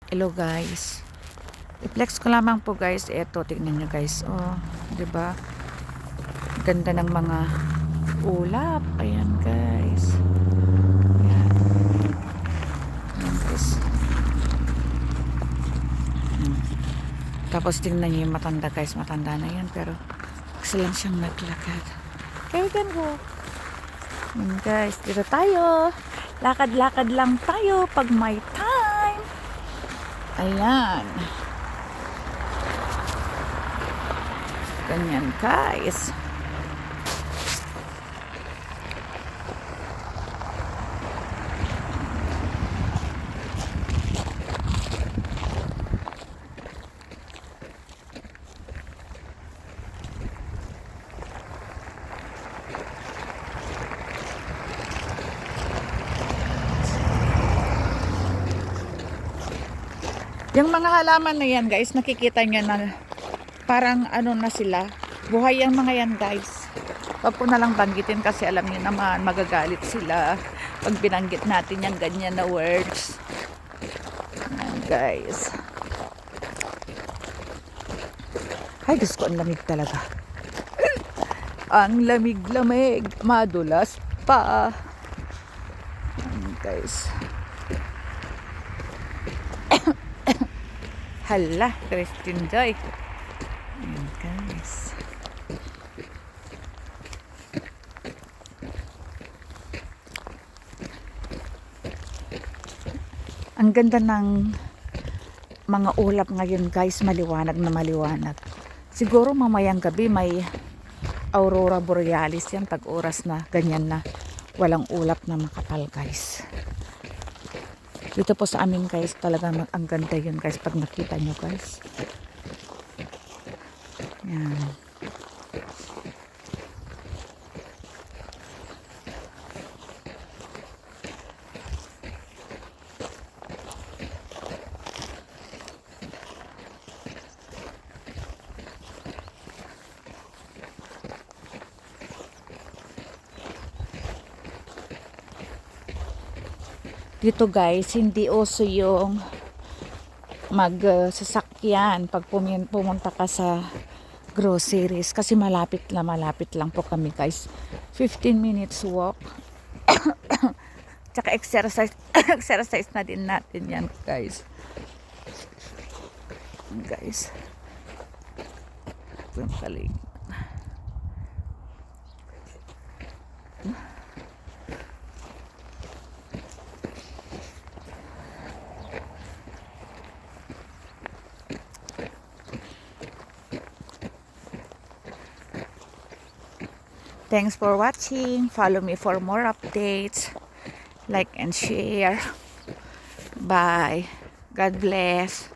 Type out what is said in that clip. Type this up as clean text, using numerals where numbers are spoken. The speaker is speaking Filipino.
Hello guys. I-flex ko lamang po guys. Eto, tignan nyo guys. Oh, 'di ba? Ganda ng mga ulap. Ayan guys. Ayan. Ayan guys. Tapos tingnan nyo yung matanda guys. Matanda na yan pero kasi lang siyang naglakad. Kaya go. Ayan guys. Dito tayo. Lakad-lakad lang tayo pag may time. Ayan. Ganyan guys. Yung mga halaman na yan guys, nakikita nyo na parang ano na sila. Buhay yung mga yan guys. Huwag ko na lang banggitin kasi alam niyo naman magagalit sila pag binanggit natin yung ganyan na words. Ayan guys. Ay, Diyos ko, ang lamig talaga. Ang lamig-lamig. Madulas pa. Ayan guys. Hala, Christine Joy. Ayan guys. Ang ganda ng mga ulap ngayon guys, maliwanag na maliwanag. Siguro mamayang gabi may aurora borealis yan pag oras na ganyan na walang ulap na makapal guys. Dito po sa amin guys, talagang ang ganda yun guys pag nakita nyo guys. Yan. Dito guys, hindi uso yung magsasakyan pag pumunta ka sa groceries kasi malapit lang po kami guys. 15 minutes walk. Tsaka exercise exercise na din natin yan guys. Guys. Ito yung kalig. Thanks for watching. Follow me for more updates. Like and share. Bye. God bless.